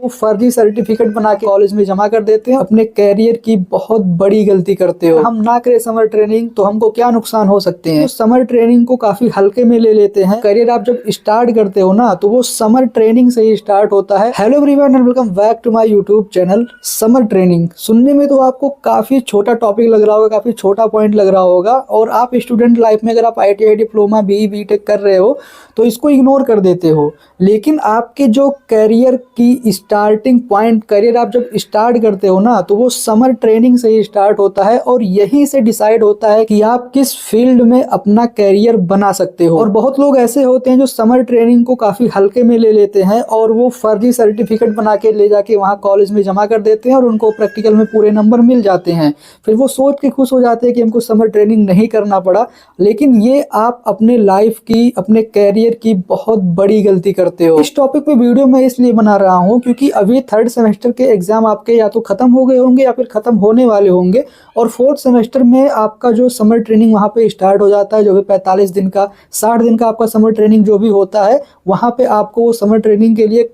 वो फर्जी सर्टिफिकेट बना के कॉलेज में जमा कर देते हैं। अपने कैरियर की बहुत बड़ी गलती करते हो। हम ना करें समर ट्रेनिंग तो हमको क्या नुकसान हो सकते हैं। तो समर ट्रेनिंग को काफी हल्के में ले लेते हैं। करियर आप जब स्टार्ट करते हो ना तो वो समर ट्रेनिंग से ही स्टार्ट होता है। Hello everyone and welcome back to my YouTube channel. Summer training सुनने में तो आपको काफी छोटा टॉपिक लग रहा होगा, काफी छोटा पॉइंट लग रहा होगा, और आप स्टूडेंट लाइफ में अगर आप ITI डिप्लोमा BE BTech कर रहे हो तो इसको इग्नोर कर देते हो। लेकिन आपके जो कैरियर की स्टार्टिंग पॉइंट, करियर आप जब स्टार्ट करते हो ना तो वो समर ट्रेनिंग से ही स्टार्ट होता है और यहीं से डिसाइड होता है कि आप किस फील्ड में अपना कैरियर बना सकते हो। और बहुत लोग ऐसे होते हैं जो समर ट्रेनिंग को काफी हल्के में ले लेते हैं और वो फर्जी सर्टिफिकेट बना के ले जाके वहाँ कॉलेज में जमा कर देते हैं और उनको प्रैक्टिकल में पूरे नंबर मिल जाते हैं। फिर वो सोच के खुश हो जाते हैं कि हमको समर ट्रेनिंग नहीं करना पड़ा। लेकिन ये आप अपने लाइफ की, अपने कैरियर की बहुत बड़ी गलती करते हो। इस टॉपिक पे वीडियो मैं इसलिए बना रहा हूँ क्योंकि अभी 3rd सेमेस्टर के एग्जाम आपके या तो खत्म हो गए होंगे या फिर खत्म होने वाले होंगे, और 4th सेमेस्टर में आपका जो समर ट्रेनिंग वहाँ पे स्टार्ट हो जाता है। जो भी 45 दिन का 60 दिन का आपका समर ट्रेनिंग जो भी होता है, वहाँ पे आपको वो समर ट्रेनिंग के लिए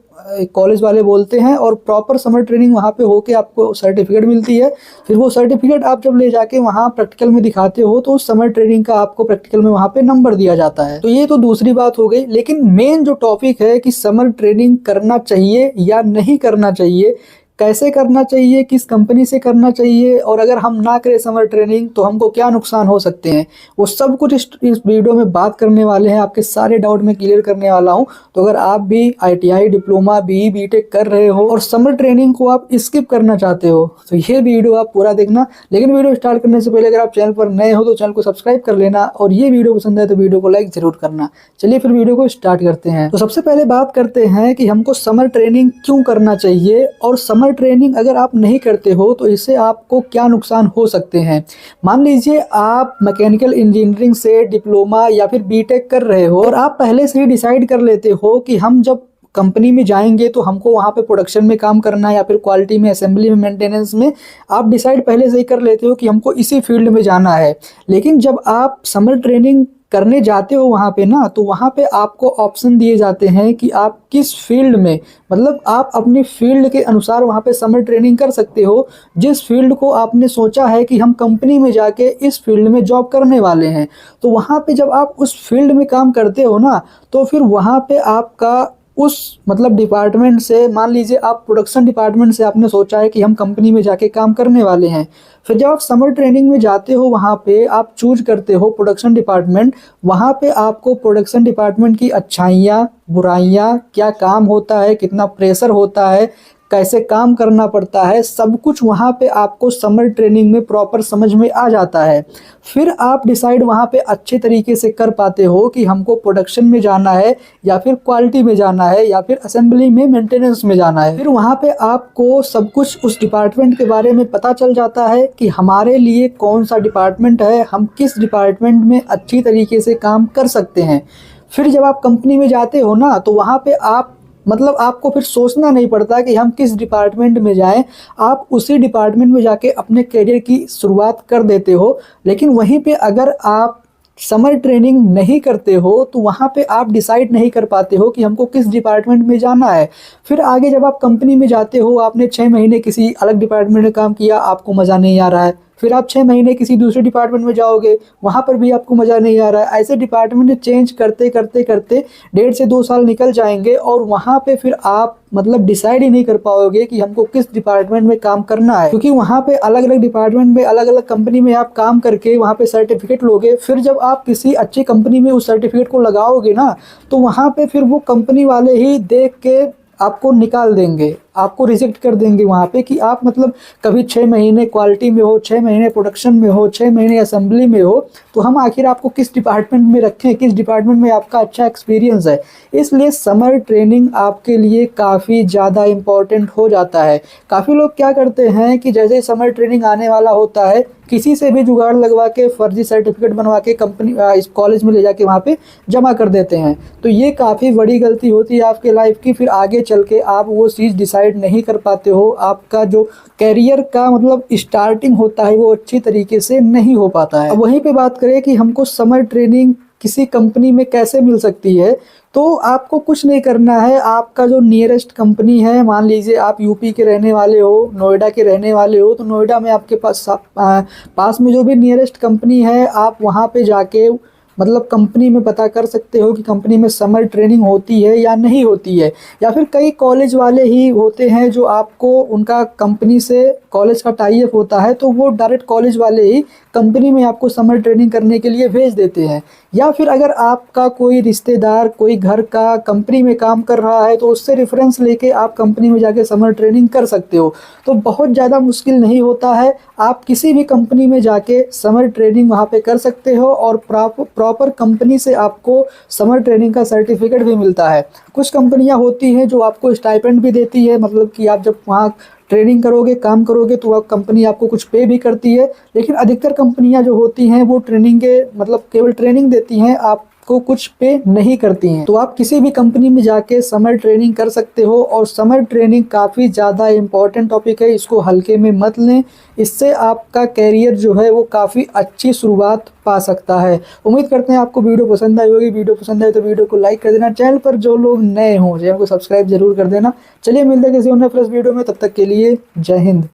कॉलेज वाले बोलते हैं और प्रॉपर समर ट्रेनिंग वहाँ पे होके आपको सर्टिफिकेट मिलती है। फिर वो सर्टिफिकेट आप जब ले जाके वहाँ प्रैक्टिकल में दिखाते हो तो उस समर ट्रेनिंग का आपको प्रैक्टिकल में वहाँ पे नंबर दिया जाता है। तो ये तो दूसरी बात हो गई। लेकिन मेन जो टॉपिक है कि समर ट्रेनिंग करना चाहिए या नहीं करना चाहिए, कैसे करना चाहिए, किस कंपनी से करना चाहिए, और अगर हम ना करें समर ट्रेनिंग तो हमको क्या नुकसान हो सकते हैं, वो सब कुछ इस वीडियो में बात करने वाले हैं। आपके सारे डाउट में क्लियर करने वाला हूं। तो अगर आप भी ITI डिप्लोमा BE BTech कर रहे हो और समर ट्रेनिंग को आप स्किप करना चाहते हो तो ये वीडियो आप पूरा देखना। लेकिन वीडियो स्टार्ट करने से पहले अगर आप चैनल पर नए हो तो चैनल को सब्सक्राइब कर लेना, और ये वीडियो पसंद है तो वीडियो को लाइक जरूर करना। चलिए फिर वीडियो को स्टार्ट करते हैं। तो सबसे पहले बात करते हैं कि हमको समर ट्रेनिंग क्यों करना चाहिए, और समर ट्रेनिंग अगर आप नहीं करते हो तो इससे आपको क्या नुकसान हो सकते हैं। मान लीजिए आप मैकेनिकल इंजीनियरिंग से डिप्लोमा या फिर BTech कर रहे हो और आप पहले से ही डिसाइड कर लेते हो कि हम जब कंपनी में जाएंगे तो हमको वहाँ पे प्रोडक्शन में काम करना है या फिर क्वालिटी में, असेंबली में, मेंटेनेंस में। आप डिसाइड पहले से ही कर लेते हो कि हमको इसी फील्ड में जाना है। लेकिन जब आप समर ट्रेनिंग करने जाते हो वहाँ पे ना, तो वहाँ पे आपको ऑप्शन दिए जाते हैं कि आप किस फील्ड में, मतलब आप अपनी फील्ड के अनुसार वहाँ पे समर ट्रेनिंग कर सकते हो। जिस फील्ड को आपने सोचा है कि हम कंपनी में जाके इस फील्ड में जॉब करने वाले हैं, तो वहाँ पे जब आप उस फील्ड में काम करते हो ना तो फिर वहाँ पे आपका उस मतलब डिपार्टमेंट से, मान लीजिए आप प्रोडक्शन डिपार्टमेंट से आपने सोचा है कि हम कंपनी में जाके काम करने वाले हैं। फिर जब आप समर ट्रेनिंग में जाते हो वहाँ पे आप चूज करते हो प्रोडक्शन डिपार्टमेंट। वहाँ पे आपको प्रोडक्शन डिपार्टमेंट की अच्छाइयाँ, बुराइयाँ, क्या काम होता है, कितना प्रेशर होता है, कैसे काम करना पड़ता है, सब कुछ वहाँ पे आपको समर ट्रेनिंग में प्रॉपर समझ में आ जाता है। फिर आप डिसाइड वहाँ पे अच्छे तरीके से कर पाते हो कि हमको प्रोडक्शन में जाना है या फिर क्वालिटी में जाना है या फिर असेंबली में, मेंटेनेंस में जाना है। फिर वहाँ पे आपको सब कुछ उस डिपार्टमेंट के बारे में पता चल जाता है कि हमारे लिए कौन सा डिपार्टमेंट है, हम किस डिपार्टमेंट में अच्छी तरीके से काम कर सकते हैं। फिर जब आप कंपनी में जाते हो ना तो वहाँ पे आप मतलब आपको फिर सोचना नहीं पड़ता कि हम किस डिपार्टमेंट में जाएं। आप उसी डिपार्टमेंट में जाके अपने करियर की शुरुआत कर देते हो। लेकिन वहीं पे अगर आप समर ट्रेनिंग नहीं करते हो तो वहाँ पे आप डिसाइड नहीं कर पाते हो कि हमको किस डिपार्टमेंट में जाना है। फिर आगे जब आप कंपनी में जाते हो, आपने 6 महीने किसी अलग डिपार्टमेंट में काम किया, आपको मज़ा नहीं आ रहा है। फिर आप 6 महीने किसी दूसरे डिपार्टमेंट में जाओगे, वहाँ पर भी आपको मज़ा नहीं आ रहा है। ऐसे डिपार्टमेंट चेंज करते करते करते 1.5 से 2 साल निकल जाएंगे और वहाँ पे फिर आप मतलब डिसाइड ही नहीं कर पाओगे कि हमको किस डिपार्टमेंट में काम करना है। क्योंकि वहाँ पे अलग अलग डिपार्टमेंट में, अलग अलग कंपनी में आप काम करके वहाँ पे सर्टिफिकेट लोगे। फिर जब आप किसी अच्छी कंपनी में उस सर्टिफिकेट को लगाओगे ना तो वहाँ पे फिर वो कंपनी वाले ही देख के आपको निकाल देंगे, आपको रिजेक्ट कर देंगे वहाँ पे कि आप मतलब कभी 6 महीने क्वालिटी में हो, 6 महीने प्रोडक्शन में हो, 6 महीने असेंबली में हो, तो हम आखिर आपको किस डिपार्टमेंट में रखें, किस डिपार्टमेंट में आपका अच्छा एक्सपीरियंस है। इसलिए समर ट्रेनिंग आपके लिए काफ़ी ज़्यादा इम्पॉर्टेंट हो जाता है। काफ़ी लोग क्या करते हैं कि जैसे समर ट्रेनिंग आने वाला होता है, किसी से भी जुगाड़ लगवा के फर्जी सर्टिफिकेट बनवा के कंपनी इस कॉलेज में ले जाके वहाँ पे जमा कर देते हैं। तो ये काफ़ी बड़ी गलती होती है आपके लाइफ की। फिर आगे चल के आप वो चीज़ डिसाइड नहीं कर पाते हो। आपका जो कैरियर का मतलब स्टार्टिंग होता है वो अच्छी तरीके से नहीं हो पाता है। अब वहीं पे बात करें कि हमको समर ट्रेनिंग किसी कंपनी में कैसे मिल सकती है, तो आपको कुछ नहीं करना है, आपका जो नियरेस्ट कंपनी है, मान लीजिए आप यूपी के रहने वाले हो, नोएडा के रहने वाले हो, तो नोएडा में आपके पास में जो भी नियरेस्ट कंपनी है, आप वहाँ पे जाके मतलब कंपनी में पता कर सकते हो कि कंपनी में समर ट्रेनिंग होती है या नहीं होती है। या फिर कई कॉलेज वाले ही होते हैं जो आपको, उनका कंपनी से कॉलेज का टाई अप होता है, तो वो डायरेक्ट कॉलेज वाले ही कंपनी में आपको समर ट्रेनिंग करने के लिए भेज देते हैं। या फिर अगर आपका कोई रिश्तेदार कोई घर का कंपनी में काम कर रहा है, तो उससे रेफरेंस लेके आप कंपनी में जाके समर ट्रेनिंग कर सकते हो। तो बहुत ज़्यादा मुश्किल नहीं होता है, आप किसी भी कंपनी में जाके समर ट्रेनिंग वहाँ पे कर सकते हो और प्रॉपर कंपनी से आपको समर ट्रेनिंग का सर्टिफिकेट भी मिलता है। कुछ कंपनियाँ होती हैं जो आपको स्टाइपेंड भी देती है, मतलब कि आप जब वहाँ ट्रेनिंग करोगे, काम करोगे, तो आप कंपनी आपको कुछ पे भी करती है। लेकिन अधिकतर कंपनियां जो होती हैं वो ट्रेनिंग के मतलब केवल ट्रेनिंग देती हैं, आपको कुछ पे नहीं करती हैं। तो आप किसी भी कंपनी में जाके समर ट्रेनिंग कर सकते हो। और समर ट्रेनिंग काफ़ी ज़्यादा इम्पॉर्टेंट टॉपिक है, इसको हल्के में मत लें। इससे आपका कैरियर जो है वो काफ़ी अच्छी शुरुआत पा सकता है। उम्मीद करते हैं आपको वीडियो पसंद आई होगी। वीडियो पसंद आए तो वीडियो को लाइक कर देना। चैनल पर जो लोग नए हों चैनल को सब्सक्राइब जरूर कर देना। चलिए मिलते हैं किसी अन्य प्लस वीडियो में, तब तक के लिए जय हिंद।